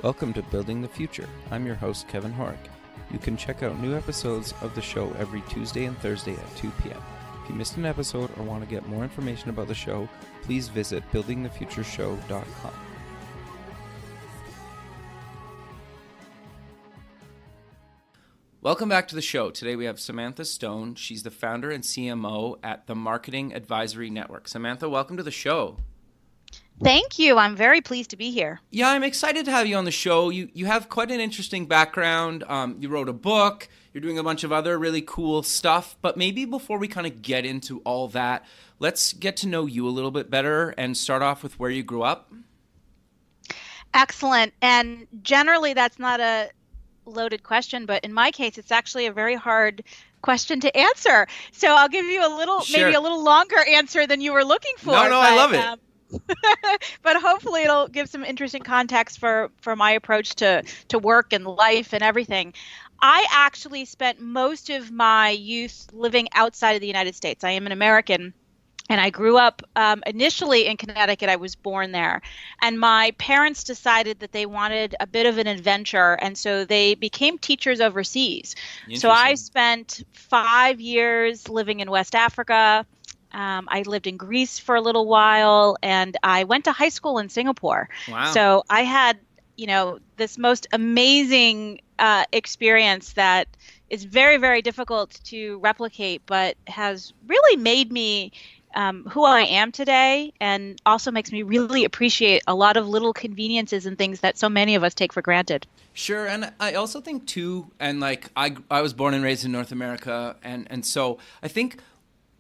Welcome to Building the Future. I'm your host, Kevin Horick. You can check out new episodes of the show every Tuesday and Thursday at 2 p.m. If you missed an episode or want to get more information about the show, please visit buildingthefutureshow.com. Welcome back to the show. Today we have Samantha Stone. She's the founder and CMO at the Marketing Advisory Network. Samantha, welcome to the show. Thank you. I'm very pleased to be here. Yeah, I'm excited to have you on the show. You have quite an interesting background. You wrote a book. You're doing a bunch of other really cool stuff. But maybe before we kind of get into all that, let's get to know you a little bit better and start off with where you grew up. Excellent. And generally, that's not a loaded question, but in my case, it's actually a very hard question to answer. So I'll give you maybe a little longer answer than you were looking for. No, I love it. But hopefully it'll give some interesting context for my approach to work and life and everything. I actually spent most of my youth living outside of the United States. I am an American, and I grew up initially in Connecticut. I was born there. And my parents decided that they wanted a bit of an adventure, and so they became teachers overseas. So I spent 5 years living in West Africa. I lived in Greece for a little while, and I went to high school in Singapore. Wow. So I had, this most amazing experience that is very, very difficult to replicate, but has really made me who I am today, and also makes me really appreciate a lot of little conveniences and things that so many of us take for granted. Sure, and I also think too, and like I was born and raised in North America, and so I think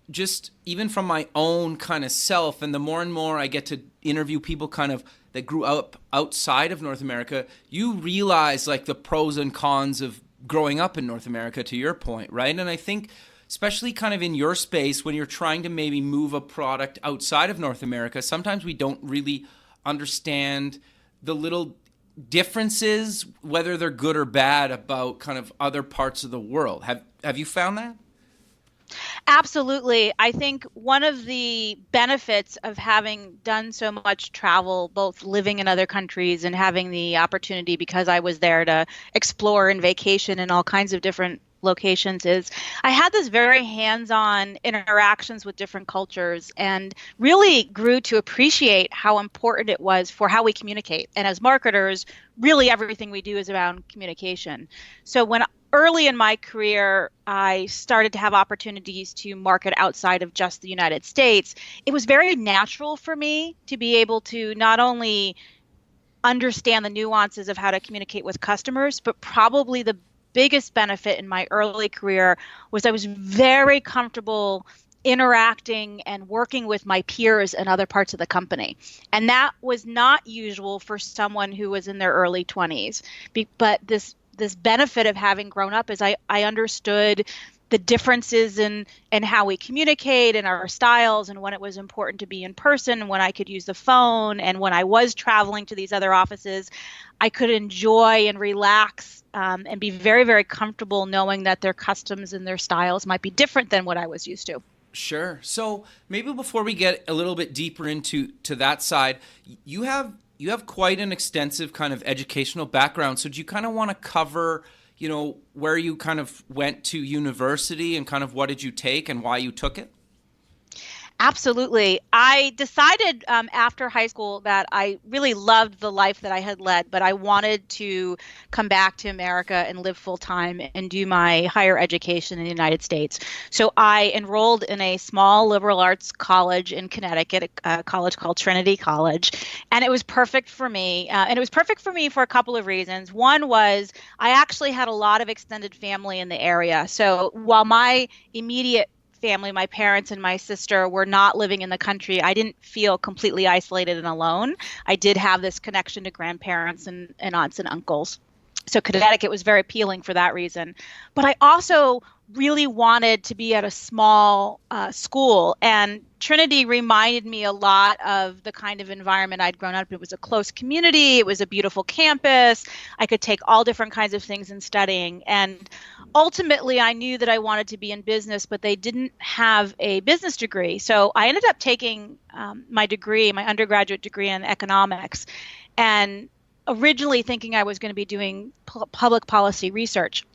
just even from my own kind of self, and the more and more I get to interview people kind of that grew up outside of North America, you realize like the pros and cons of growing up in North America, to your point, right? And I think especially kind of in your space, when you're trying to maybe move a product outside of North America, sometimes we don't really understand the little differences, whether they're good or bad, about kind of other parts of the world. Have you found that? Absolutely. I think one of the benefits of having done so much travel, both living in other countries and having the opportunity, because I was there to explore and vacation in all kinds of different locations, is I had this very hands-on interactions with different cultures and really grew to appreciate how important it was for how we communicate. And as marketers, really everything we do is around communication. So when early in my career, I started to have opportunities to market outside of just the United States. It was very natural for me to be able to not only understand the nuances of how to communicate with customers, but probably the biggest benefit in my early career was I was very comfortable interacting and working with my peers in other parts of the company. And that was not usual for someone who was in their early 20s. But this benefit of having grown up is I understood the differences in how we communicate and our styles, and when it was important to be in person, when I could use the phone, and when I was traveling to these other offices, I could enjoy and relax and be very, very comfortable knowing that their customs and their styles might be different than what I was used to. Sure. So maybe before we get a little bit deeper into that side, you have quite an extensive kind of educational background. So do you kind of want to cover, where you kind of went to university and kind of what did you take and why you took it? Absolutely. I decided after high school that I really loved the life that I had led, but I wanted to come back to America and live full time and do my higher education in the United States. So I enrolled in a small liberal arts college in Connecticut, a college called Trinity College, and it was perfect for me. And it was perfect for me for a couple of reasons. One was I actually had a lot of extended family in the area. So while my immediate family, my parents and my sister, were not living in the country, I didn't feel completely isolated and alone. I did have this connection to grandparents and aunts and uncles. So Connecticut was very appealing for that reason. But I also really wanted to be at a small school, and Trinity reminded me a lot of the kind of environment I'd grown up in. It was a close community. It was a beautiful campus. I could take all different kinds of things in studying. And ultimately, I knew that I wanted to be in business, but they didn't have a business degree. So I ended up taking my undergraduate degree in economics. And originally thinking I was going to be doing public policy research.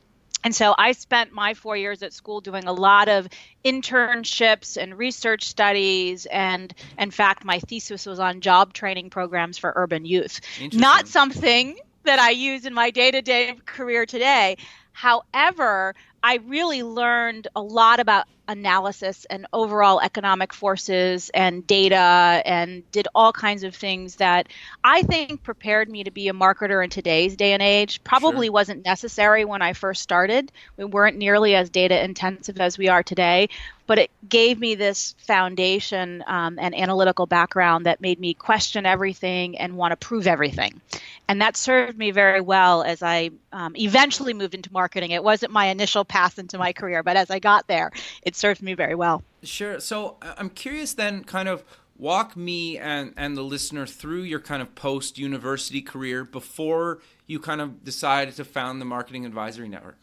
And so I spent my 4 years at school doing a lot of internships and research studies. And in fact, my thesis was on job training programs for urban youth. Not something that I use in my day-to-day career today. However, I really learned a lot about analysis and overall economic forces and data, and did all kinds of things that I think prepared me to be a marketer in today's day and age. Probably wasn't necessary when I first started. We weren't nearly as data intensive as we are today, but it gave me this foundation and analytical background that made me question everything and want to prove everything. And that served me very well as I eventually moved into marketing. It wasn't my initial path into my career, but as I got there, it served me very well. Sure. So I'm curious then, kind of walk me and the listener through your kind of post-university career before you kind of decided to found the Marketing Advisory Network.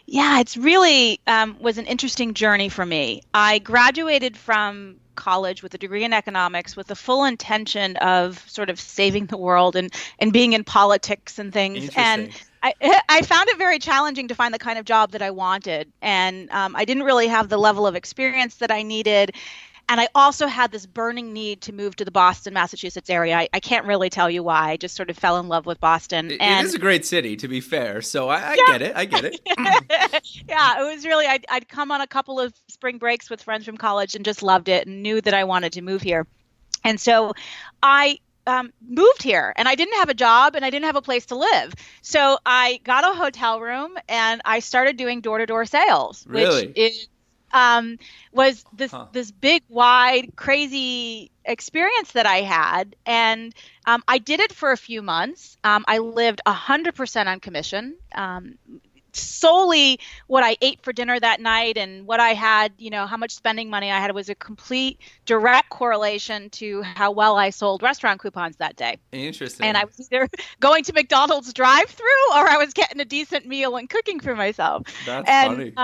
Yeah, it's really was an interesting journey for me. I graduated from college with a degree in economics with the full intention of sort of saving the world and being in politics and things. And I found it very challenging to find the kind of job that I wanted. And I didn't really have the level of experience that I needed. And I also had this burning need to move to the Boston, Massachusetts area. I can't really tell you why. I just sort of fell in love with Boston. It is a great city, to be fair. So I get it. I get it. Yeah, it was really, I'd come on a couple of spring breaks with friends from college and just loved it and knew that I wanted to move here. And so I moved here, and I didn't have a job and I didn't have a place to live. So I got a hotel room and I started doing door-to-door sales, really? Which is was this big, wide, crazy experience that I had. And I did it for a few months. I lived 100% on commission, solely what I ate for dinner that night and what I had, how much spending money I had was a complete direct correlation to how well I sold restaurant coupons that day. Interesting. And I was either going to McDonald's drive-through or I was getting a decent meal and cooking for myself. That's funny.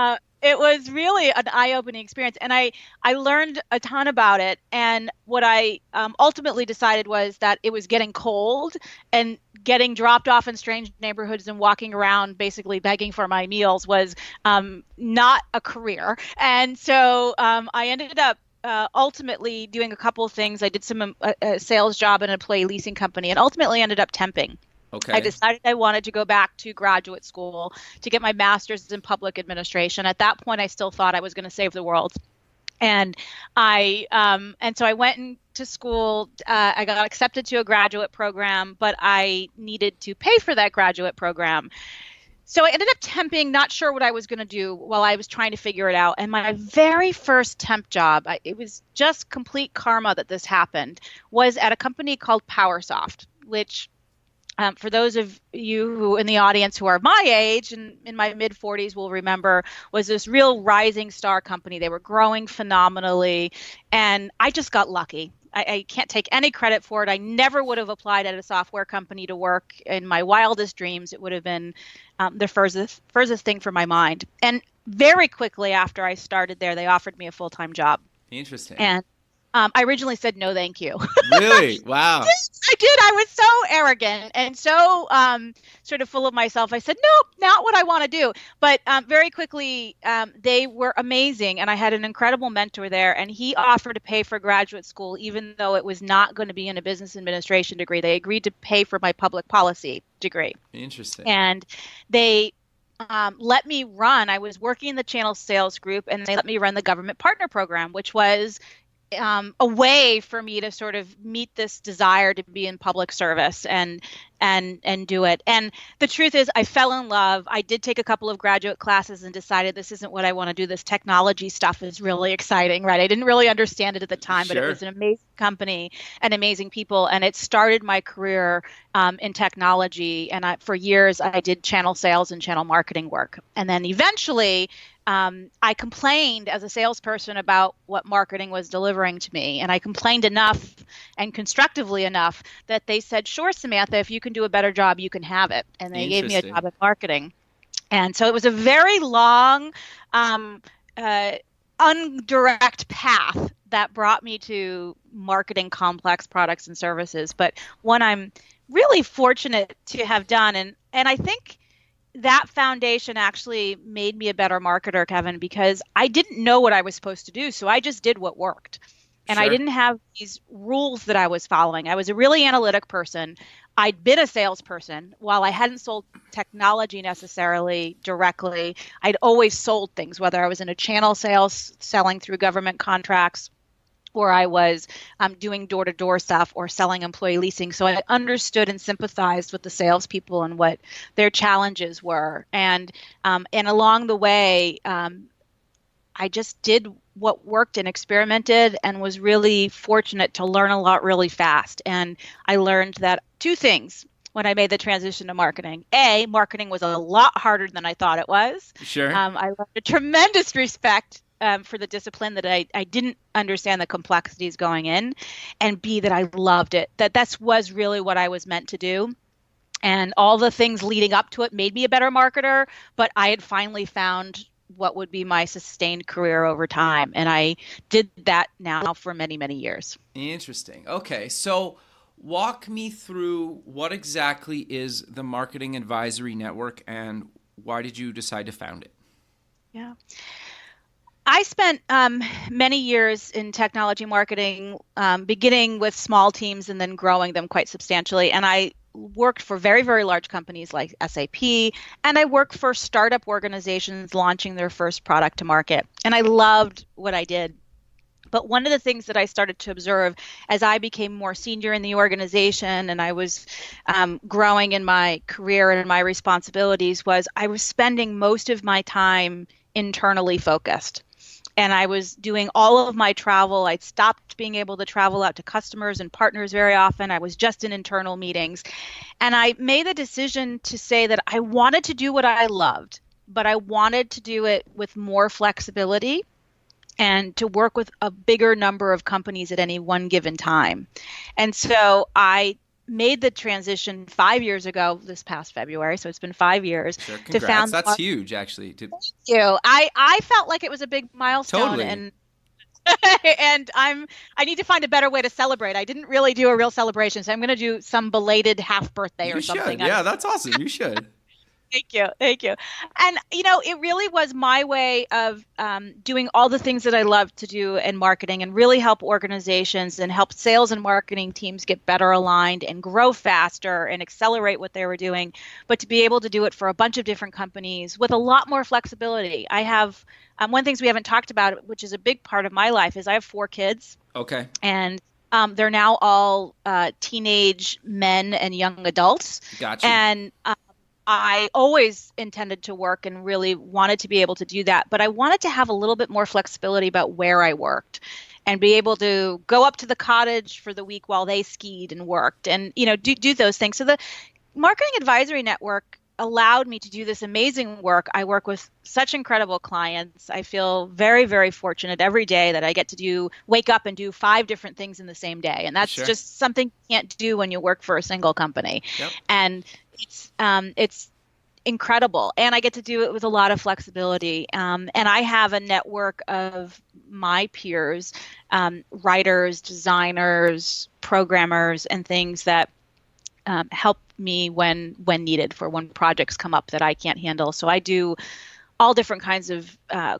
It was really an eye-opening experience, and I learned a ton about it. And what I ultimately decided was that it was getting cold and getting dropped off in strange neighborhoods and walking around basically begging for my meals was not a career. And so I ended up ultimately doing a couple of things. I did some a sales job in an employee leasing company and ultimately ended up temping. Okay. I decided I wanted to go back to graduate school to get my master's in public administration. At that point, I still thought I was going to save the world. And so I went into school. I got accepted to a graduate program, but I needed to pay for that graduate program. So I ended up temping, not sure what I was going to do while I was trying to figure it out. And my very first temp job, it was just complete karma that this happened, was at a company called PowerSoft, which for those of you who in the audience who are my age and in my mid-40s will remember, was this real rising star company. They were growing phenomenally, and I just got lucky. I can't take any credit for it. I never would have applied at a software company to work in my wildest dreams. It would have been the furthest thing from my mind. And very quickly after I started there, they offered me a full-time job. Interesting. And I originally said no, thank you. Really? Wow. I did. I was so arrogant and so sort of full of myself. I said, nope, not what I want to do. But very quickly, they were amazing. And I had an incredible mentor there. And he offered to pay for graduate school, even though it was not going to be in a business administration degree. They agreed to pay for my public policy degree. Interesting. And they let me run. I was working in the channel sales group, and they let me run the government partner program, which was a way for me to sort of meet this desire to be in public service and do it. And the truth is, I fell in love. I did take a couple of graduate classes and decided this isn't what I want to do. This technology stuff is really exciting, right? I didn't really understand it at the time, but it was an amazing company and amazing people. And it started my career in technology. And for years, I did channel sales and channel marketing work. And then eventually, I complained as a salesperson about what marketing was delivering to me. And I complained enough and constructively enough that they said, sure, Samantha, if you can do a better job, you can have it. And they gave me a job in marketing. And so it was a very long, undirect path that brought me to marketing complex products and services, but one I'm really fortunate to have done. And I think that foundation actually made me a better marketer, Kevin, because I didn't know what I was supposed to do. So I just did what worked. And I Sure. didn't have these rules that I was following. I was a really analytic person. I'd been a salesperson. While I hadn't sold technology necessarily directly, I'd always sold things, whether I was in a channel sales, selling through government contracts, or I was doing door-to-door stuff or selling employee leasing. So I understood and sympathized with the salespeople and what their challenges were. And along the way, I just did what worked and experimented and was really fortunate to learn a lot really fast. And I learned that two things when I made the transition to marketing. A, marketing was a lot harder than I thought it was. Sure. I learned a tremendous respect for the discipline that I didn't understand the complexities going in. And B, that I loved it, that was really what I was meant to do. And all the things leading up to it made me a better marketer, but I had finally found what would be my sustained career over time. And I did that now for many, many years. Interesting. Okay. So walk me through what exactly is the Marketing Advisory Network and why did you decide to found it? Yeah. I spent many years in technology marketing, beginning with small teams and then growing them quite substantially. And I worked for very, very large companies like SAP, and I worked for startup organizations launching their first product to market. And I loved what I did. But one of the things that I started to observe as I became more senior in the organization and I was growing in my career and my responsibilities was I was spending most of my time internally focused. And I was doing all of my travel. I'd stopped being able to travel out to customers and partners very often. I was just in internal meetings. And I made the decision to say that I wanted to do what I loved, but I wanted to do it with more flexibility and to work with a bigger number of companies at any one given time. And so I made the transition 5 years ago this past February, so it's been 5 years, Sure. to Congrats. found That's huge, actually. you. I felt like it was a big milestone Totally. and and I need to find a better way to celebrate. I didn't really do a real celebration, so I'm going to do some belated half birthday You or something. should. Yeah, that's awesome. You should. Thank you. Thank you. And, it really was my way of doing all the things that I love to do in marketing and really help organizations and help sales and marketing teams get better aligned and grow faster and accelerate what they were doing, but to be able to do it for a bunch of different companies with a lot more flexibility. I have one of the things we haven't talked about, which is a big part of my life, is I have 4 kids. Okay. And they're now all teenage men and young adults. Got you. And I always intended to work and really wanted to be able to do that. But I wanted to have a little bit more flexibility about where I worked and be able to go up to the cottage for the week while they skied and worked and, do those things. So the Marketing Advisory Network allowed me to do this amazing work. I work with such incredible clients. I feel very, very fortunate every day that I get to wake up and do 5 different things in the same day. And that's Sure. just something you can't do when you work for a single company. Yep. And it's incredible. And I get to do it with a lot of flexibility. And I have a network of my peers, writers, designers, programmers, and things that help me when needed for when projects come up that I can't handle. So I do all different kinds of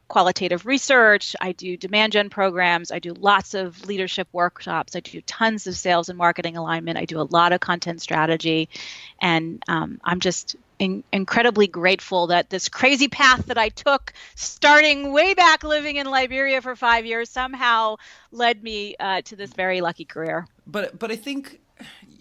qualitative research. I do demand gen programs. I do lots of leadership workshops. I do tons of sales and marketing alignment. I do a lot of content strategy. And I'm just incredibly grateful that this crazy path that I took, starting way back living in Liberia for 5 years, somehow led me to this very lucky career. But I think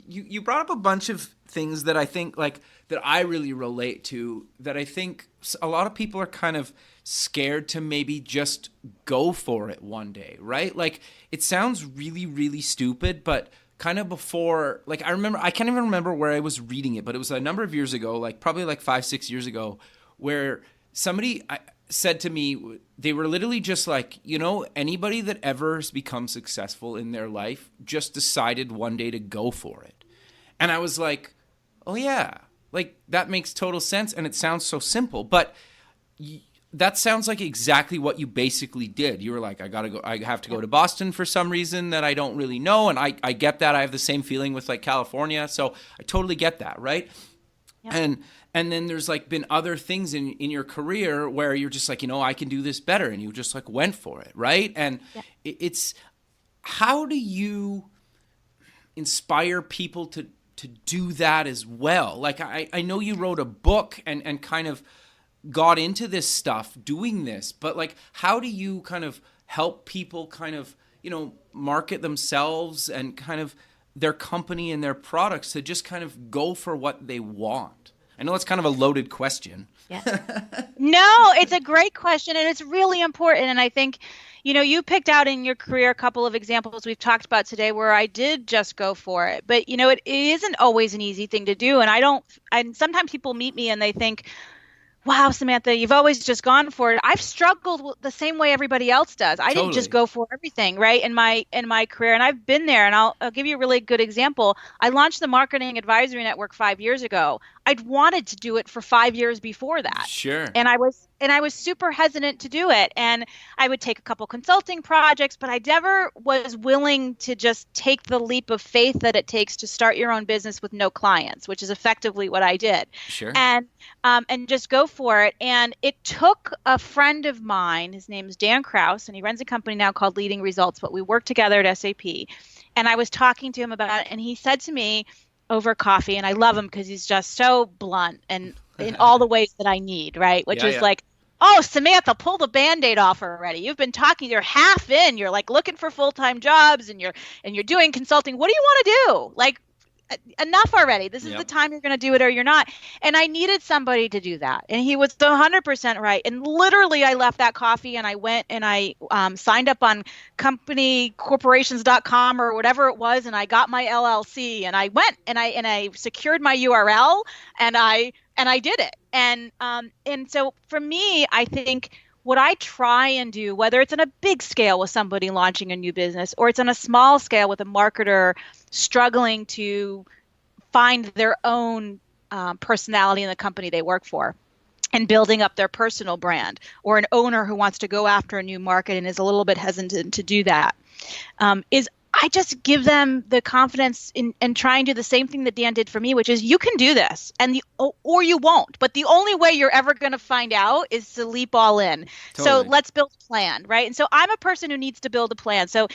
you brought up a bunch of things that I think that I really relate to, that I think a lot of people are kind of scared to maybe just go for it one day, right? Like it sounds really, really stupid, but kind of before, I can't even remember where I was reading it, but it was a number of years ago, probably 5-6 years ago, where somebody said to me, they were literally just anybody that ever has become successful in their life just decided one day to go for it. And I was like, oh yeah, that makes total sense. And it sounds so simple, but that sounds like exactly what you basically did. You were like, I have to go to Boston for some reason that I don't really know. And I get that. I have the same feeling with like California. So I totally get that. Right. Yep. And then there's like been other things in your career where you're just like, I can do this better. And you just like went for it. Right. And it's, how do you inspire people to do that as well? Like, I know you wrote a book and kind of got into this stuff doing this, but like, how do you kind of help people kind of, market themselves and kind of their company and their products to just kind of go for what they want? I know it's kind of a loaded question. Yeah. No, it's a great question, and it's really important. And I think, you picked out in your career a couple of examples we've talked about today where I did just go for it. But, it isn't always an easy thing to do. And sometimes people meet me and they think, wow, Samantha, you've always just gone for it. I've struggled the same way everybody else does. I didn't just go for everything, right, in my career. And I've been there. And I'll give you a really good example. I launched the Marketing Advisory Network 5 years ago. I'd wanted to do it for 5 years before that. Sure. And I was super hesitant to do it. And I would take a couple consulting projects, but I never was willing to just take the leap of faith that it takes to start your own business with no clients, which is effectively what I did. Sure. And just go for it. And it took a friend of mine, his name is Dan Kraus, and he runs a company now called Leading Results, but we work together at SAP. And I was talking to him about it, and he said to me over coffee, and I love him because he's just so blunt and in all the ways that I need, right? Which is like, oh, Samantha, pull the Band-Aid off already. You've been talking, you're half in, you're like looking for full-time jobs and you're doing consulting. What do you want to do? Like, enough already. This is the time you're going to do it or you're not. And I needed somebody to do that. And he was 100% right. And literally I left that coffee and I went and I signed up on companycorporations.com or whatever it was. And I got my LLC and I went and I secured my URL and I did it. And so for me, I think what I try and do, whether it's on a big scale with somebody launching a new business or it's on a small scale with a marketer struggling to find their own personality in the company they work for and building up their personal brand, or an owner who wants to go after a new market and is a little bit hesitant to do that, is I just give them the confidence in try and do the same thing that Dan did for me, which is you can do this or you won't. But the only way you're ever going to find out is to leap all in. Totally. So let's build a plan, right? And so I'm a person who needs to build a plan. So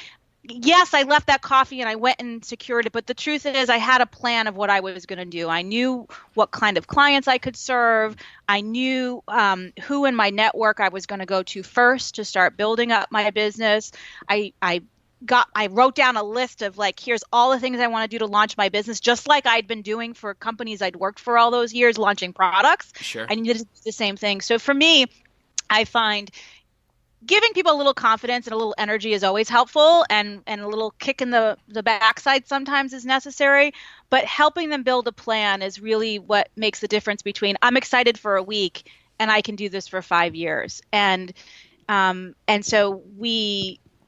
yes, I left that coffee and I went and secured it. But the truth is I had a plan of what I was going to do. I knew what kind of clients I could serve. I knew who in my network I was going to go to first to start building up my business. I wrote down a list of like, here's all the things I want to do to launch my business, just like I'd been doing for companies I'd worked for all those years, launching products. Sure. I needed to do the same thing. So for me, I find giving people a little confidence and a little energy is always helpful, and a little kick in the backside sometimes is necessary, but helping them build a plan is really what makes the difference between I'm excited for a week and I can do this for 5 years. And so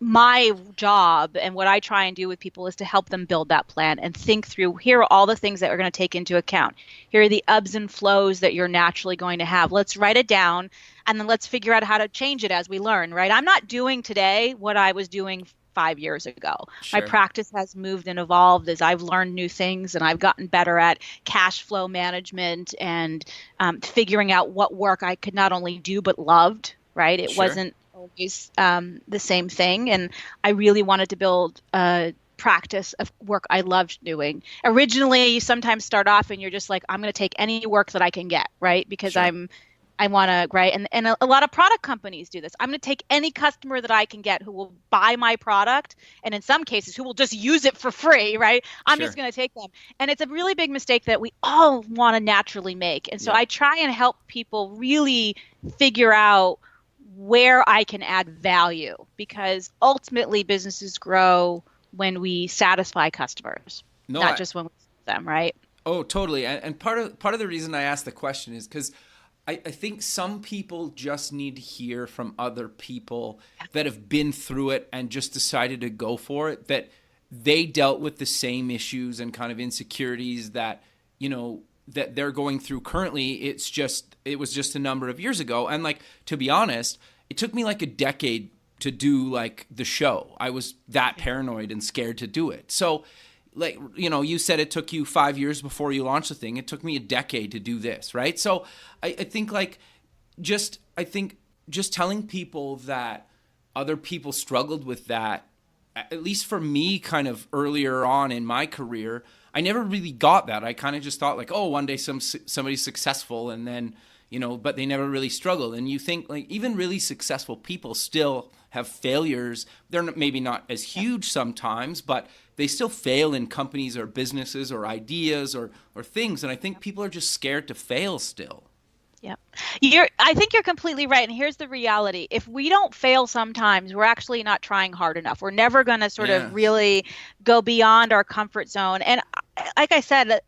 my job and what I try and do with people is to help them build that plan and think through, here are all the things that we're going to take into account. Here are the ebbs and flows that you're naturally going to have. Let's write it down and then let's figure out how to change it as we learn, right? I'm not doing today what I was doing 5 years ago. Sure. My practice has moved and evolved as I've learned new things and I've gotten better at cash flow management and figuring out what work I could not only do but loved, right? It wasn't always the same thing. And I really wanted to build a practice of work I loved doing. Originally, you sometimes start off and you're just like, I'm going to take any work that I can get, right? Because I want to, right? And a lot of product companies do this. I'm going to take any customer that I can get who will buy my product, and in some cases, who will just use it for free, right? I'm just going to take them. And it's a really big mistake that we all want to naturally make. And so I try and help people really figure out where I can add value, because ultimately businesses grow when we satisfy customers, not just when we serve them, right? Oh, totally. And part of the reason I asked the question is because I think some people just need to hear from other people that have been through it and just decided to go for it, that they dealt with the same issues and kind of insecurities that, that they're going through currently, it was just a number of years ago. And like, to be honest, it took me like a decade to do like the show. I was that paranoid and scared to do it. So like, you said it took you 5 years before you launched the thing. It took me a decade to do this, right? So I think like, just telling people that other people struggled with that, at least for me, kind of earlier on in my career, I never really got that. I kind of just thought like, oh, one day somebody's successful, and then, but they never really struggled. And you think like even really successful people still have failures. They're maybe not as huge sometimes, but they still fail in companies or businesses or ideas or things. And I think people are just scared to fail still. Yeah. I think you're completely right. And here's the reality. If we don't fail sometimes, we're actually not trying hard enough. We're never going to sort of really go beyond our comfort zone. And like I said,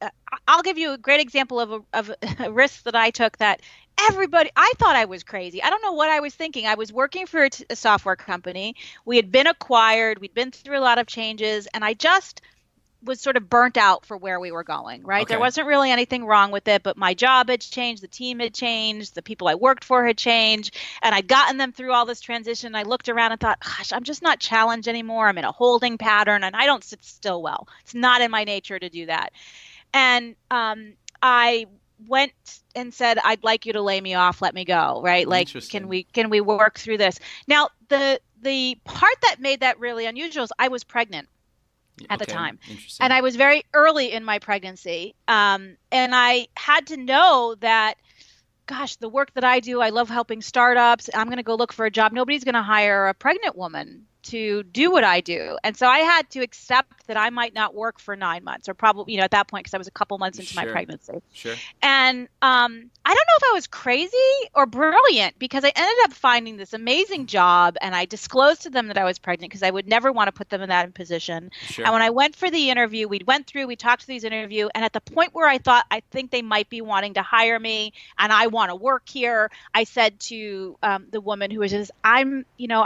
I'll give you a great example of a risk that I took that I thought I was crazy. I don't know what I was thinking. I was working for a software company. We had been acquired. We'd been through a lot of changes. And I just was sort of burnt out for where we were going, right? Okay. There wasn't really anything wrong with it, but my job had changed, the team had changed, the people I worked for had changed, and I'd gotten them through all this transition. I looked around and thought, gosh, I'm just not challenged anymore. I'm in a holding pattern, and I don't sit still well. It's not in my nature to do that. And I went and said, I'd like you to lay me off, let me go, right? Like, can we work through this? Now, the part that made that really unusual is I was pregnant at the time. And I was very early in my pregnancy. And I had to know that, gosh, the work that I do, I love helping startups. I'm going to go look for a job. Nobody's going to hire a pregnant woman to do what I do. And so I had to accept that I might not work for 9 months, or probably, at that point, because I was a couple months into my pregnancy. Sure. And I don't know if I was crazy or brilliant, because I ended up finding this amazing job, and I disclosed to them that I was pregnant because I would never want to put them in that position. Sure. And when I went for the interview, we talked to these interview, and at the point where I think they might be wanting to hire me and I want to work here, I said to the woman who was just, I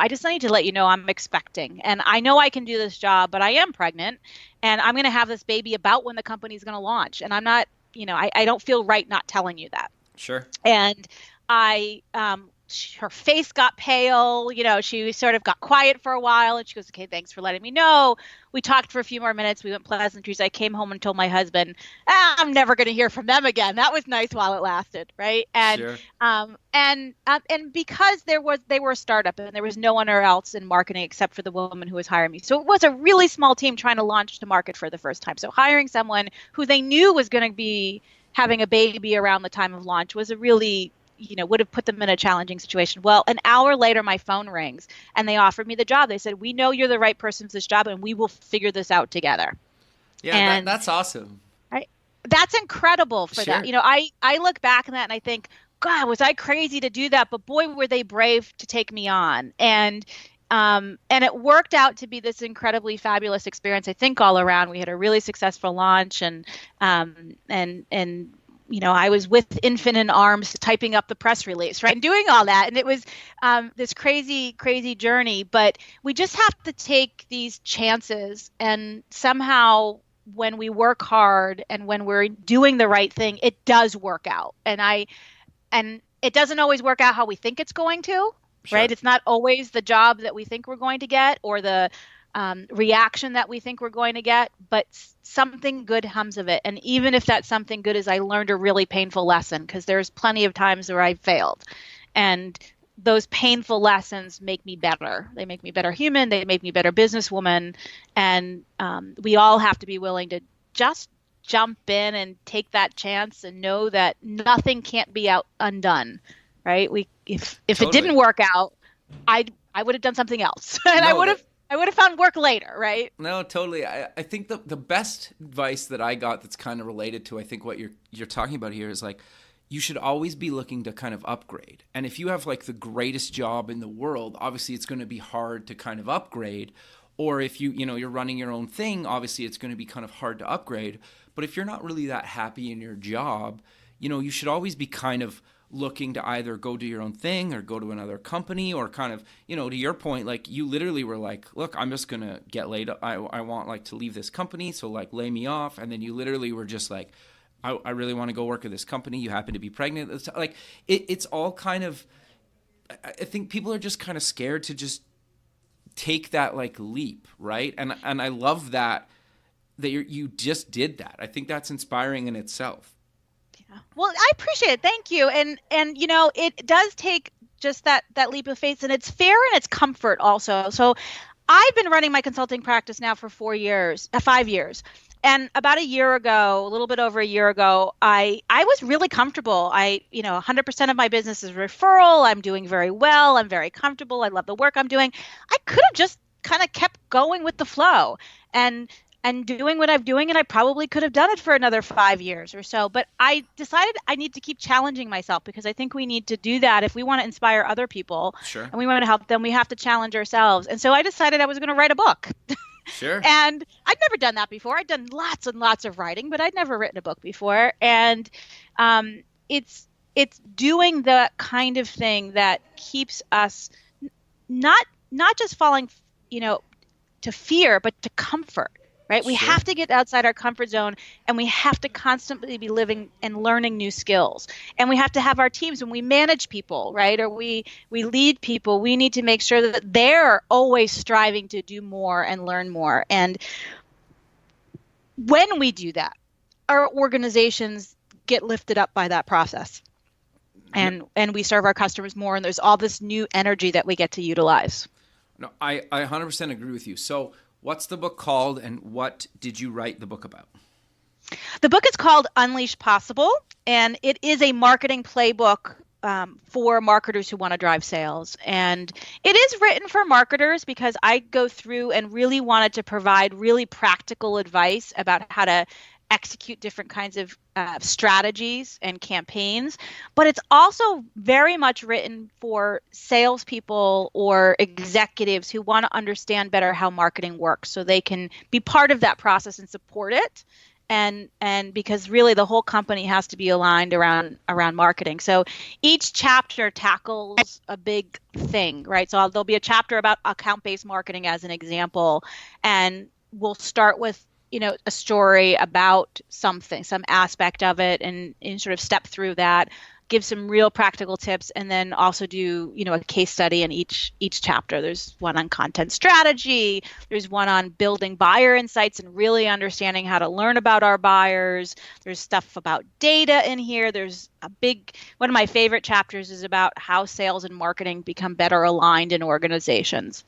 just need to let you know I'm expecting, and I know I can do this job, but I am pregnant, and I'm going to have this baby about when the company's going to launch, and I'm not, I don't feel right not telling you that. Sure. And her face got pale, she sort of got quiet for a while, and she goes, okay, thanks for letting me know. We talked for a few more minutes. We went pleasantries. I came home and told my husband, I'm never going to hear from them again. That was nice while it lasted. Right. And, sure. And because they were a startup, and there was no one else in marketing except for the woman who was hiring me. So it was a really small team trying to launch to market for the first time. So hiring someone who they knew was going to be having a baby around the time of launch was a really, would have put them in a challenging situation. Well, an hour later, my phone rings, and they offered me the job. They said, we know you're the right person for this job, and we will figure this out together. Yeah, and that's awesome. Right? That's incredible for that. I look back on that and I think, God, was I crazy to do that? But boy, were they brave to take me on. And it worked out to be this incredibly fabulous experience. I think all around, we had a really successful launch, and I was with infant in arms typing up the press release, right, and doing all that. And it was this crazy, crazy journey. But we just have to take these chances, and somehow when we work hard and when we're doing the right thing, it does work out. And it doesn't always work out how we think it's going to. Sure. Right. It's not always the job that we think we're going to get, or the reaction that we think we're going to get, but something good comes of it. And even if that something good is I learned a really painful lesson, because there's plenty of times where I failed. And those painful lessons make me better. They make me a better human. They make me a better businesswoman. And we all have to be willing to just jump in and take that chance and know that nothing can't be undone. Right? If totally. It didn't work out, I would have done something else, and I would have found work later, right? No, totally. I think the best advice that I got that's kind of related to, I think, what you're talking about here is like, you should always be looking to kind of upgrade. And if you have like the greatest job in the world, obviously it's going to be hard to kind of upgrade. Or if you're running your own thing, obviously it's going to be kind of hard to upgrade. But if you're not really that happy in your job, you should always be kind of looking to either go do your own thing or go to another company, or kind of, to your point, like you literally were like, look, I'm just going to get laid up. I want like to leave this company. So like lay me off. And then you literally were just like I really want to go work at this company. You happen to be pregnant. Like it's all kind of, I think people are just kind of scared to just take that like leap, right? And I love that you just did that. I think that's inspiring in itself. Yeah. Well, I appreciate it. Thank you. And it does take just that leap of faith, and it's fear and it's comfort also. So I've been running my consulting practice now for 4 years, 5 years. And about a year ago, a little bit over a year ago, I was really comfortable. 100% of my business is referral. I'm doing very well. I'm very comfortable. I love the work I'm doing. I could have just kind of kept going with the flow and doing what I'm doing, and I probably could have done it for another 5 years or so. But I decided I need to keep challenging myself, because I think we need to do that if we want to inspire other people. Sure. And we want to help them. We have to challenge ourselves. And so I decided I was going to write a book. Sure. And I'd never done that before. I'd done lots and lots of writing, but I'd never written a book before. And it's doing the kind of thing that keeps us not just falling, to fear, but to comfort. Right? We have to get outside our comfort zone, and we have to constantly be living and learning new skills. And we have to have our teams when we manage people, right? Or we lead people. We need to make sure that they're always striving to do more and learn more. And when we do that, our organizations get lifted up by that process. And we serve our customers more, and there's all this new energy that we get to utilize. No, I 100% agree with you. So what's the book called, and what did you write the book about? The book is called Unleash Possible, and it is a marketing playbook for marketers who want to drive sales. And it is written for marketers because I go through and really wanted to provide really practical advice about how to execute different kinds of strategies and campaigns. But it's also very much written for salespeople or executives who want to understand better how marketing works, so they can be part of that process and support it. And because really the whole company has to be aligned around marketing. So each chapter tackles a big thing, right? So there'll be a chapter about account-based marketing as an example, and we'll start with a story about something, some aspect of it, and sort of step through that, give some real practical tips, and then also do, a case study in each chapter. There's one on content strategy. There's one on building buyer insights and really understanding how to learn about our buyers. There's stuff about data in here. There's one of my favorite chapters is about how sales and marketing become better aligned in organizations.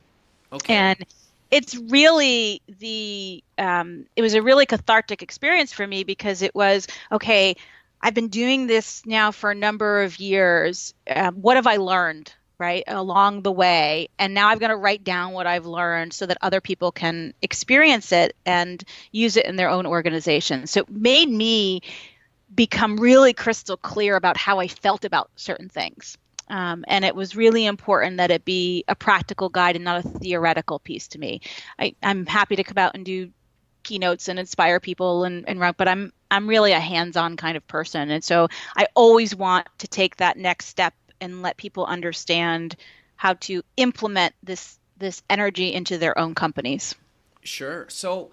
Okay. And it's really it was a really cathartic experience for me, because it was, okay, I've been doing this now for a number of years. What have I learned, right, along the way? And now I've got to write down what I've learned so that other people can experience it and use it in their own organization. So it made me become really crystal clear about how I felt about certain things. And it was really important that it be a practical guide and not a theoretical piece to me. I'm happy to come out and do keynotes and inspire people and run, but I'm really a hands-on kind of person. And so I always want to take that next step and let people understand how to implement this energy into their own companies. Sure. So,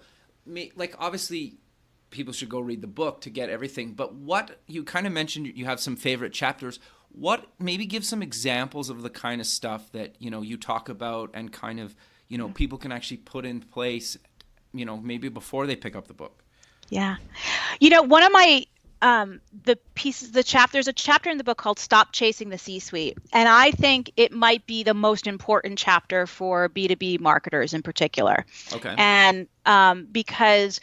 obviously, people should go read the book to get everything. But what you kind of mentioned, you have some favorite chapters. What, maybe give some examples of the kind of stuff that, you talk about and kind of, people can actually put in place, maybe before they pick up the book. Yeah. One of my, there's a chapter in the book called Stop Chasing the C-Suite. And I think it might be the most important chapter for B2B marketers in particular. Okay. And because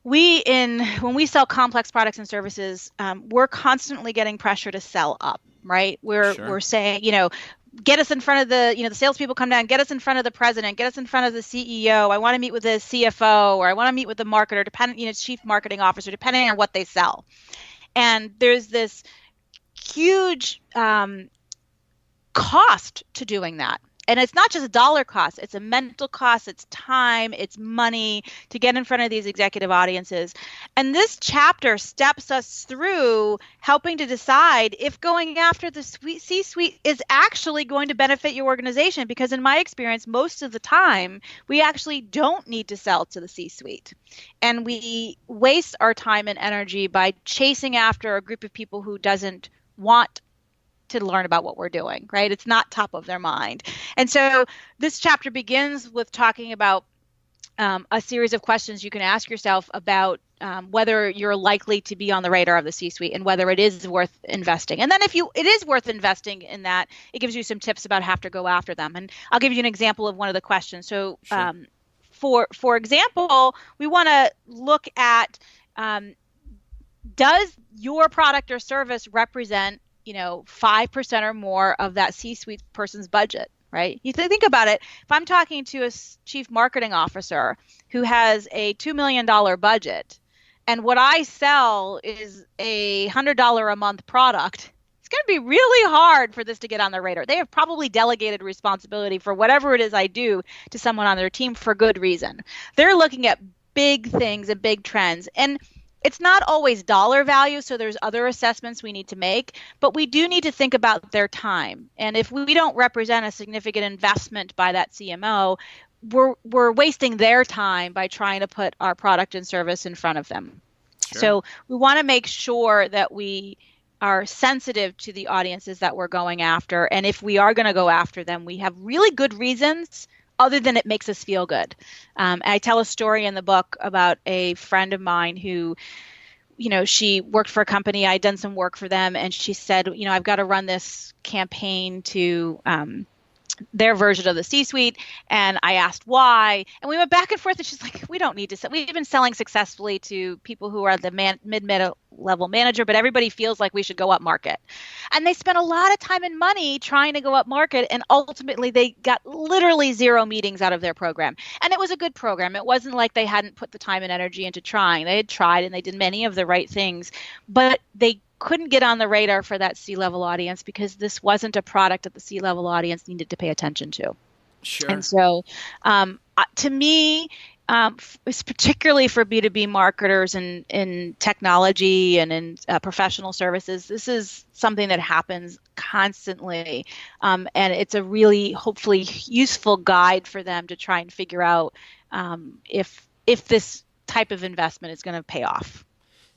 when we sell complex products and services, we're constantly getting pressure to sell up, right? We're saying, get us in front of the salespeople come down, get us in front of the president, get us in front of the CEO. I want to meet with the CFO, or I want to meet with the marketer, chief marketing officer, depending on what they sell. And there's this huge cost to doing that. And it's not just a dollar cost, it's a mental cost, it's time, it's money to get in front of these executive audiences. And this chapter steps us through helping to decide if going after the C-suite is actually going to benefit your organization. Because in my experience, most of the time, we actually don't need to sell to the C-suite. And we waste our time and energy by chasing after a group of people who doesn't want to learn about what we're doing, right? It's not top of their mind. And so this chapter begins with talking about a series of questions you can ask yourself about whether you're likely to be on the radar of the C-suite and whether it is worth investing. And then if it is worth investing in that, it gives you some tips about how to go after them. And I'll give you an example of one of the questions. So for example, we want to look at does your product or service represent 5% or more of that C-suite person's budget, right? You think about it. If I'm talking to a chief marketing officer who has a $2 million budget and what I sell is a $100 a month product, it's going to be really hard for this to get on their radar. They have probably delegated responsibility for whatever it is I do to someone on their team for good reason. They're looking at big things and big trends. And it's not always dollar value, so there's other assessments we need to make, but we do need to think about their time. And if we don't represent a significant investment by that CMO, we're wasting their time by trying to put our product and service in front of them. Sure. So we want to make sure that we are sensitive to the audiences that we're going after. And if we are going to go after them, we have really good reasons other than it makes us feel good. I tell a story in the book about a friend of mine who, she worked for a company. I'd done some work for them. And she said, I've got to run this campaign to their version of the C-suite. And I asked why. And we went back and forth. And she's like, we don't need to sell. We've been selling successfully to people who are the mid-level manager, but everybody feels like we should go up market. And they spent a lot of time and money trying to go up market. And ultimately, they got literally 0 meetings out of their program. And it was a good program. It wasn't like they hadn't put the time and energy into trying. They had tried and they did many of the right things, but they couldn't get on the radar for that C-level audience because this wasn't a product that the C-level audience needed to pay attention to. Sure. And so to me, it's particularly for B2B marketers in technology and in professional services, this is something that happens constantly. And it's a really, hopefully, useful guide for them to try and figure out if this type of investment is going to pay off.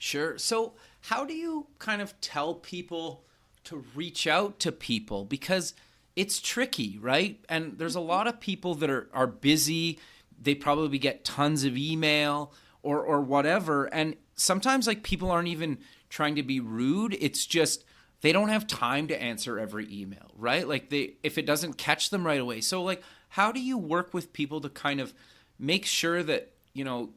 Sure. So how do you kind of tell people to reach out to people? Because it's tricky, right? And there's a lot of people that are busy. They probably get tons of email or whatever. And sometimes people aren't even trying to be rude. It's just they don't have time to answer every email, right? If it doesn't catch them right away. So how do you work with people to kind of make sure that,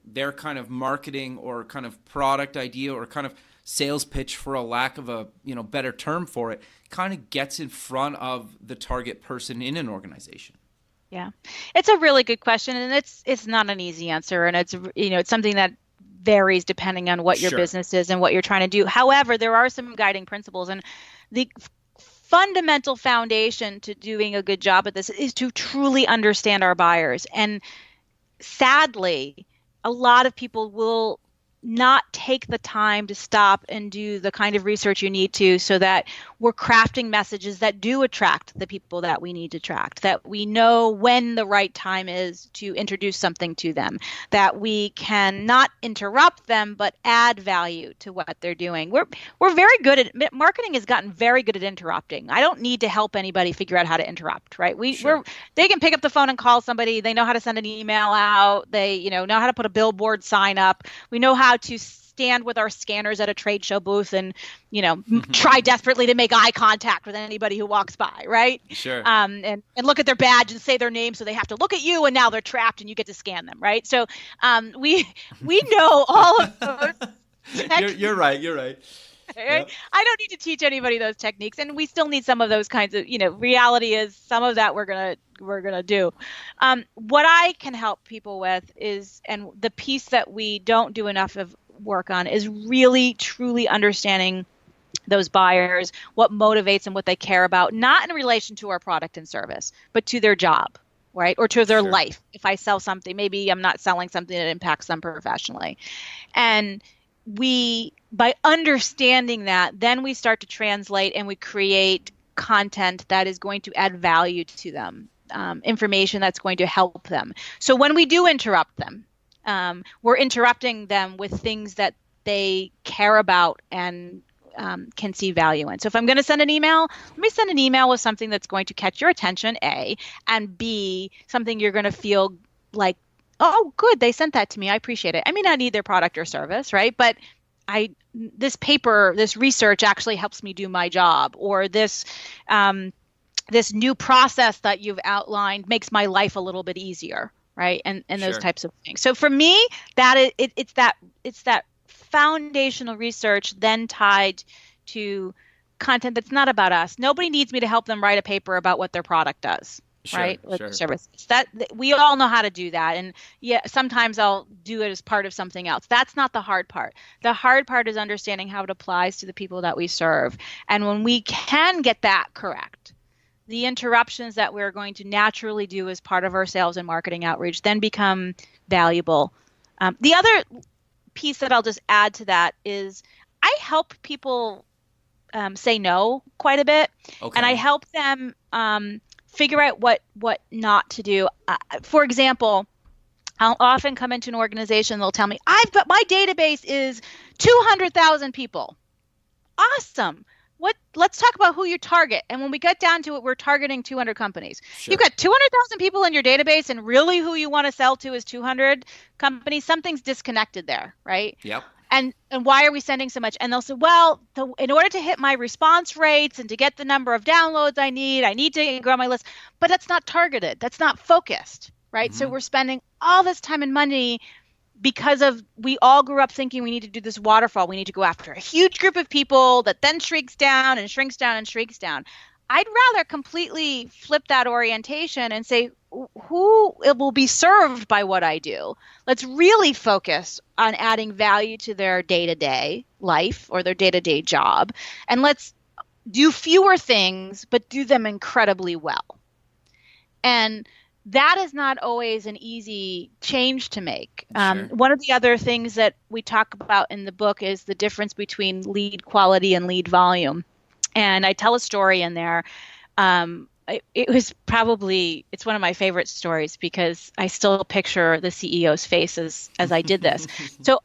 their kind of marketing or kind of product idea or kind of sales pitch, for a lack of a better term for it, kind of gets in front of the target person in an organization? Yeah, it's a really good question, and it's not an easy answer, and it's it's something that varies depending on what your business is and what you're trying to do. However, there are some guiding principles, and the fundamental foundation to doing a good job at this is to truly understand our buyers. And sadly, a lot of people will not take the time to stop and do the kind of research you need to so that we're crafting messages that do attract the people that we need to attract, that we know when the right time is to introduce something to them, that we can not interrupt them but add value to what they're doing. We're very good at marketing has gotten very good at interrupting. I don't need to help anybody figure out how to interrupt, right? They can pick up the phone and call somebody. They know how to send an email out. They know how to put a billboard sign up. We know how to stand with our scanners at a trade show booth and, try desperately to make eye contact with anybody who walks by, right? Sure. And look at their badge and say their name, so they have to look at you, and now they're trapped, and you get to scan them, right? So we know all of those. You're right. Right? Yep. I don't need to teach anybody those techniques, and we still need some of those kinds of, reality is some of that we're gonna do. What I can help people with is, and the piece that we don't do enough of work on, is really truly understanding those buyers, what motivates them, what they care about, not in relation to our product and service, but to their job, right? Or to their Sure. life. If I sell something, maybe I'm not selling something that impacts them professionally. And by understanding that, then we start to translate and we create content that is going to add value to them, information that's going to help them. So when we do interrupt them, we're interrupting them with things that they care about and can see value in. So if I'm going to send an email, let me send an email with something that's going to catch your attention, A, and B, something you're going to feel like, oh, good, they sent that to me. I appreciate it. I may not need their product or service, right? But this paper, this research actually helps me do my job, or this new process that you've outlined makes my life a little bit easier, right? And those Sure. types of things. So for me, it's that foundational research then tied to content that's not about us. Nobody needs me to help them write a paper about what their product does, Sure. right? With Sure. services. That we all know how to do that. And yeah, sometimes I'll do it as part of something else. That's not the hard part. The hard part is understanding how it applies to the people that we serve. And when we can get that correct, the interruptions that we're going to naturally do as part of our sales and marketing outreach then become valuable. The other piece that I'll just add to that is I help people say no quite a bit, and I Okay. help them figure out what not to do. For example, I'll often come into an organization, they'll tell me, I've got my database is 200,000 people. Awesome. Let's talk about who you target. And when we get down to it, we're targeting 200 companies. You've Sure. got 200,000 people in your database, and really who you want to sell to is 200 companies. Something's disconnected there, right? Yep. And why are we sending so much? And they'll say, well, in order to hit my response rates and to get the number of downloads I need to grow my list. But that's not targeted. That's not focused, right? So Hmm. we're spending all this time and money because we all grew up thinking we need to do this waterfall. We need to go after a huge group of people that then shrinks down and shrinks down and shrinks down. I'd rather completely flip that orientation and say, who it will be served by what I do. Let's really focus on adding value to their day-to-day life or their day-to-day job. And let's do fewer things, but do them incredibly well. And that is not always an easy change to make. Sure. One of the other things that we talk about in the book is the difference between lead quality and lead volume. And I tell a story in there. It's one of my favorite stories because I still picture the CEO's face as I did this. So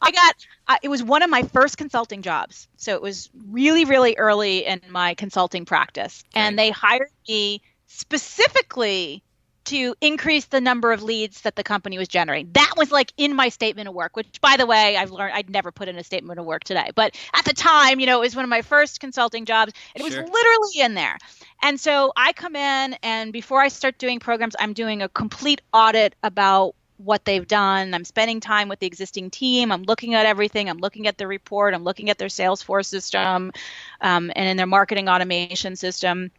it was one of my first consulting jobs. So it was really, really early in my consulting practice. Okay. And they hired me specifically to increase the number of leads that the company was generating. That was like in my statement of work, which, by the way, I've learned I'd never put in a statement of work today. But at the time, it was one of my first consulting jobs, and it was Sure. literally in there. And so I come in, and before I start doing programs, I'm doing a complete audit about what they've done. I'm spending time with the existing team. I'm looking at everything. I'm looking at the report. I'm looking at their Salesforce system and in their marketing automation system.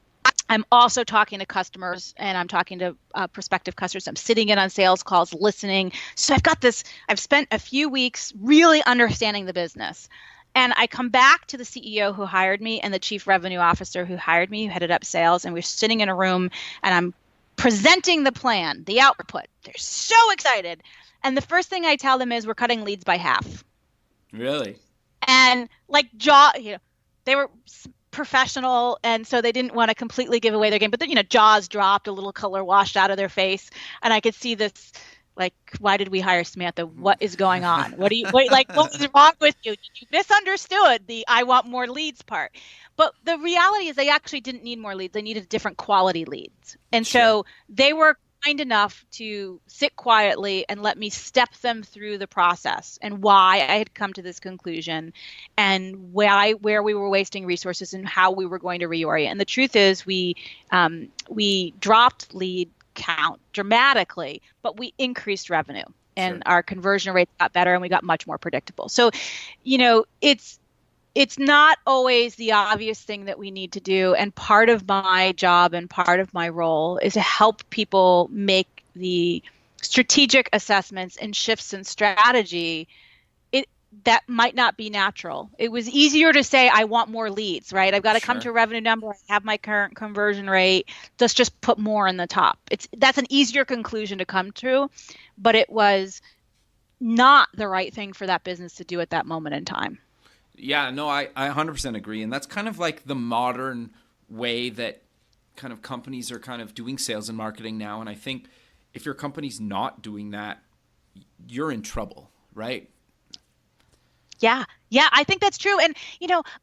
I'm also talking to customers, and I'm talking to prospective customers. I'm sitting in on sales calls, listening. So I've spent a few weeks really understanding the business. And I come back to the CEO who hired me and the chief revenue officer who hired me, who headed up sales. And we're sitting in a room, and I'm presenting the plan, the output. They're so excited. And the first thing I tell them is we're cutting leads by half. Really? And they were professional, and so they didn't want to completely give away their game, but then jaws dropped, a little color washed out of their face, and I could see this, like, why did we hire Samantha? What is going on? What is wrong with you? You misunderstood the I want more leads part. But the reality is they actually didn't need more leads. They needed different quality leads. And so they were kind enough to sit quietly and let me step them through the process and why I had come to this conclusion and where we were wasting resources and how we were going to reorient. And the truth is we dropped lead count dramatically, but we increased revenue and our conversion rates got better and we got much more predictable. So, it's not always the obvious thing that we need to do. And part of my job and part of my role is to help people make the strategic assessments and shifts in strategy. that might not be natural. It was easier to say, I want more leads, right? I've got to come to Sure. a revenue number. I have my current conversion rate. Let's just put more in the top. That's an easier conclusion to come to, but it was not the right thing for that business to do at that moment in time. Yeah, no, I 100% agree. And that's kind of like the modern way that kind of companies are kind of doing sales and marketing now. And I think if your company's not doing that, you're in trouble, right? Yeah. Yeah, I think that's true. And,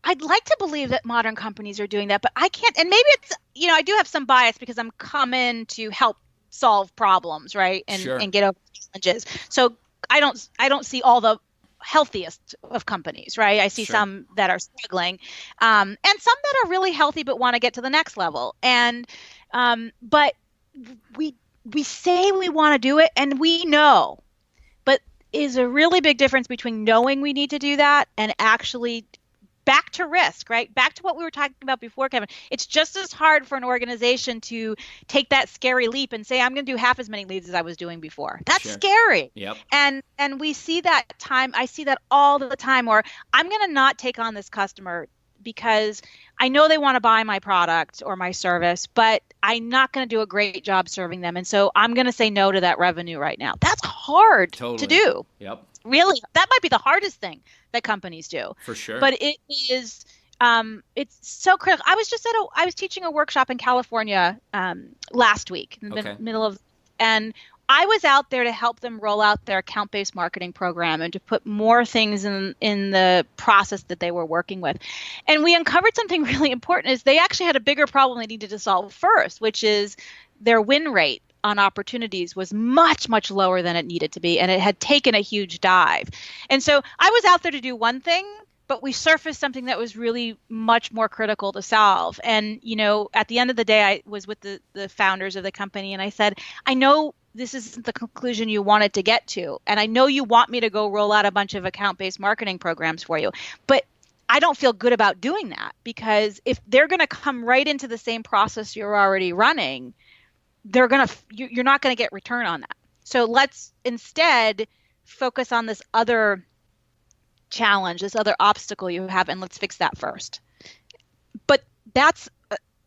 I'd like to believe that modern companies are doing that, but I can't. And maybe it's, I do have some bias because I'm coming to help solve problems, right? Sure. And get over challenges. So I don't see all the healthiest of companies, right? I see Sure. some that are struggling, and some that are really healthy but want to get to the next level. And but we we say we want to do it, and we know, but is a really big difference between knowing we need to do that and actually back to risk, right? Back to what we were talking about before, Kevin. It's just as hard for an organization to take that scary leap and say, I'm going to do half as many leads as I was doing before. That's Sure. scary. Yep. And we see that time. I see that all the time where I'm going to not take on this customer because I know they want to buy my product or my service, but I'm not going to do a great job serving them. And so I'm going to say no to that revenue right now. That's hard to Totally. do. Yep. Really, that might be the hardest thing that companies do, For sure. but it is it's so critical. I was teaching a workshop in California last week in the Okay. middle of, and I was out there to help them roll out their account-based marketing program and to put more things in the process that they were working with. And we uncovered something really important is they actually had a bigger problem they needed to solve first, which is their win rate on opportunities was much, much lower than it needed to be. And it had taken a huge dive. And so I was out there to do one thing, but we surfaced something that was really much more critical to solve. And, at the end of the day, I was with the founders of the company and I said, I know this isn't the conclusion you wanted to get to. And I know you want me to go roll out a bunch of account-based marketing programs for you, but I don't feel good about doing that because if they're going to come right into the same process you're already running, you're not going to get return on that. So let's instead focus on this other challenge, this other obstacle you have, and let's fix that first. But that's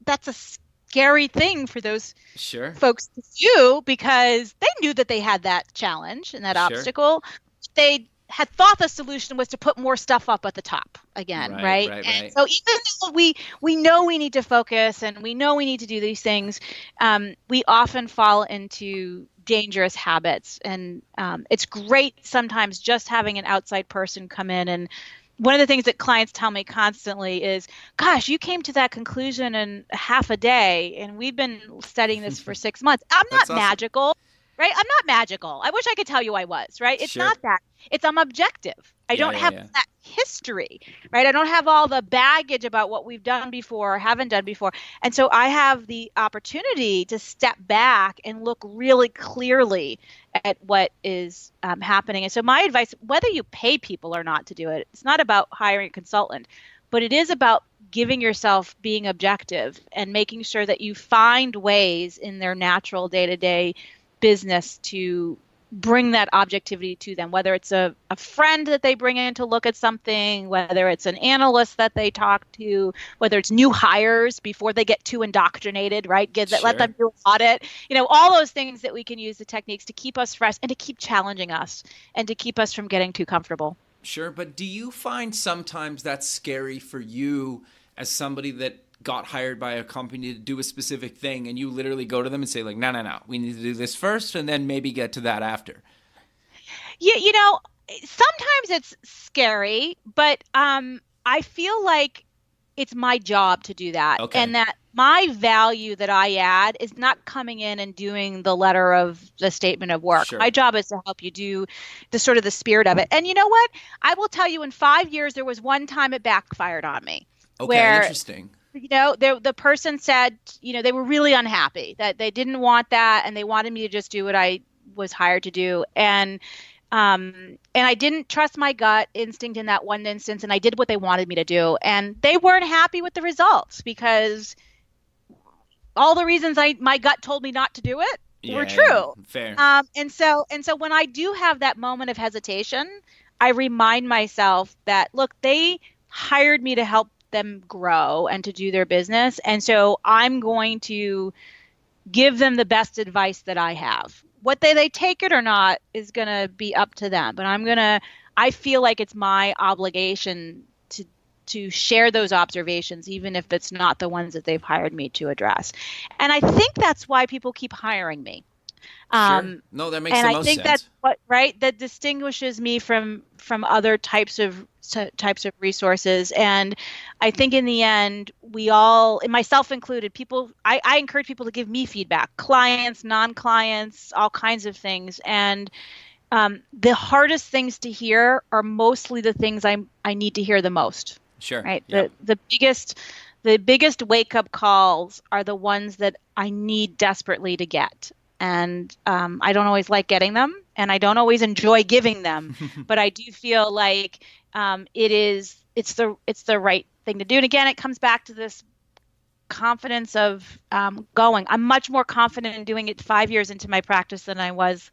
a scary thing for those Sure. folks to do because they knew that they had that challenge and that Sure. obstacle. They had thought the solution was to put more stuff up at the top again, right? And so even though we know we need to focus and we know we need to do these things, we often fall into dangerous habits. And it's great sometimes just having an outside person come in. And one of the things that clients tell me constantly is, gosh, you came to that conclusion in half a day, and we've been studying this for 6 months. I'm not That's awesome. magical, right? I'm not magical. I wish I could tell you I was, right? It's Sure. not that. I'm objective. I Yeah, don't yeah, have yeah. that history, right? I don't have all the baggage about what we've done before or haven't done before. And so I have the opportunity to step back and look really clearly at what is happening. And so my advice, whether you pay people or not to do it, it's not about hiring a consultant, but it is about giving yourself being objective and making sure that you find ways in their natural day-to-day business to bring that objectivity to them, whether it's a friend that they bring in to look at something, whether it's an analyst that they talk to, whether it's new hires before they get too indoctrinated, right? Let them do an audit, all those things that we can use the techniques to keep us fresh and to keep challenging us and to keep us from getting too comfortable. Sure. But do you find sometimes that's scary for you as somebody that got hired by a company to do a specific thing and you literally go to them and say like, no, we need to do this first and then maybe get to that after? Yeah, sometimes it's scary, but I feel like it's my job to do that. Okay. And that my value that I add is not coming in and doing the letter of the statement of work. Sure. My job is to help you do the sort of the spirit of it. And you know what? I will tell you in 5 years, there was one time it backfired on me. Okay, where, interesting. the person said, they were really unhappy that they didn't want that and they wanted me to just do what I was hired to do. And I didn't trust my gut instinct in that one instance, and I did what they wanted me to do. And they weren't happy with the results because all the reasons my gut told me not to do it were true. Fair. And so when I do have that moment of hesitation, I remind myself that, look, they hired me to help them grow and to do their business. And so I'm going to give them the best advice that I have. What they take it or not is going to be up to them. But I feel like it's my obligation to share those observations, even if it's not the ones that they've hired me to address. And I think that's why people keep hiring me. Sure. No, that makes And the I most think sense. that's what, right, that distinguishes me from other types of resources. And I think in the end, we all, and myself included, people, I encourage people to give me feedback, clients, non-clients, all kinds of things. And the hardest things to hear are mostly the things I need to hear the most. Sure. Right. Yeah. The biggest wake up calls are the ones that I need desperately to get. And I don't always like getting them, and I don't always enjoy giving them, but I do feel like it's the right thing to do. And again, it comes back to this confidence of going. I'm much more confident in doing it 5 years into my practice than I was,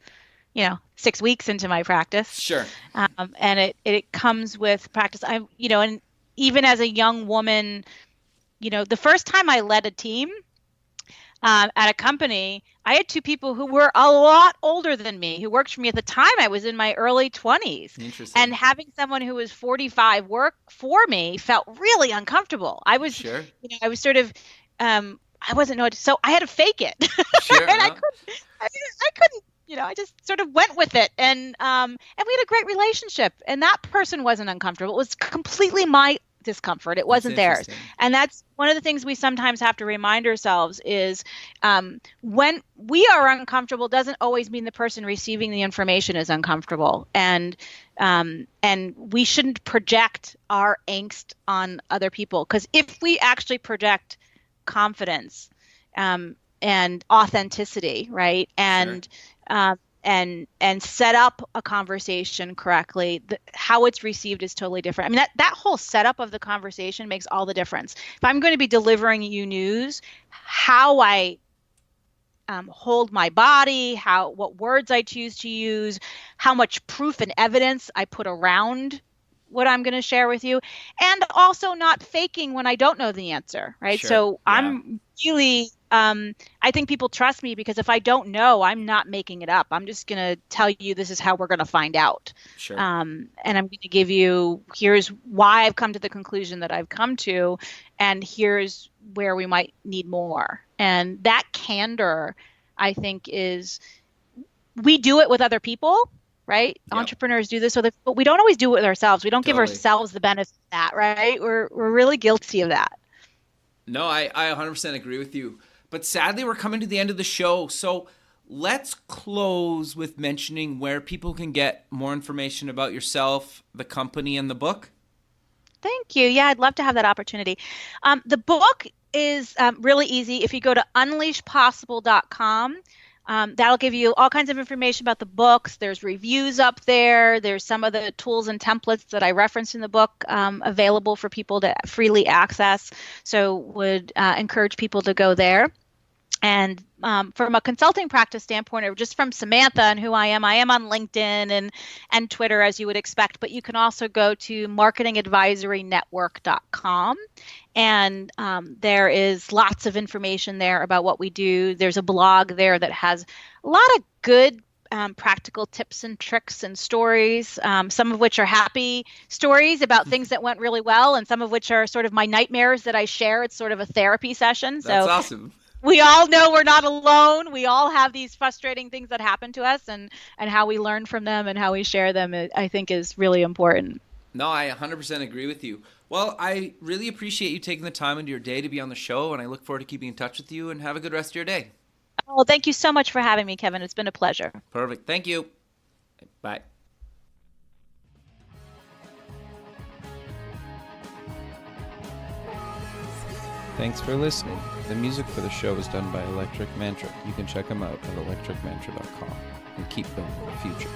6 weeks into my practice. Sure. And it comes with practice. And even as a young woman, the first time I led a team at a company, I had two people who were a lot older than me who worked for me at the time. I was in my early 20s. Interesting. And having someone who was 45 work for me felt really uncomfortable. I was, Sure. I was sort of, I wasn't noticed. So I had to fake it. Sure. And I couldn't, I just sort of went with it. And we had a great relationship. And that person wasn't uncomfortable. It was completely my discomfort. It wasn't theirs. And that's one of the things we sometimes have to remind ourselves is when we are uncomfortable doesn't always mean the person receiving the information is uncomfortable. And we shouldn't project our angst on other people, because if we actually project confidence and authenticity, right? And sure. And set up a conversation correctly, how it's received is totally different. I mean, that whole setup of the conversation makes all the difference. If I'm going to be delivering you news, how I hold my body, what words I choose to use, how much proof and evidence I put around what I'm going to share with you, and also not faking when I don't know the answer, right? Sure. So Yeah. I'm really, I think people trust me because if I don't know, I'm not making it up. I'm just going to tell you this is how we're going to find out. Sure. And I'm going to give you, here's why I've come to the conclusion that I've come to, and here's where we might need more. And that candor, I think, we do it with other people. Right? Yep. Entrepreneurs do this, but we don't always do it with ourselves. We don't give ourselves the benefit of that, right? We're really guilty of that. No, I 100% agree with you. But sadly, we're coming to the end of the show. So let's close with mentioning where people can get more information about yourself, the company, and the book. Thank you. Yeah, I'd love to have that opportunity. The book is really easy. If you go to unleashpossible.com, that'll give you all kinds of information about the books. There's reviews up there. There's some of the tools and templates that I referenced in the book available for people to freely access. So would encourage people to go there. And from a consulting practice standpoint, or just from Samantha and who I am on LinkedIn and Twitter, as you would expect. But you can also go to marketingadvisorynetwork.com. And there is lots of information there about what we do. There's a blog there that has a lot of good practical tips and tricks and stories, some of which are happy stories about things that went really well, and some of which are sort of my nightmares that I share. It's sort of a therapy session. That's awesome. We all know we're not alone. We all have these frustrating things that happen to us, and how we learn from them and how we share them, I think, is really important. No, I 100% agree with you. Well, I really appreciate you taking the time into your day to be on the show, and I look forward to keeping in touch with you, and have a good rest of your day. Oh, thank you so much for having me, Kevin. It's been a pleasure. Perfect. Thank you. Bye. Thanks for listening. The music for the show was done by Electric Mantra. You can check them out at electricmantra.com and keep building the future.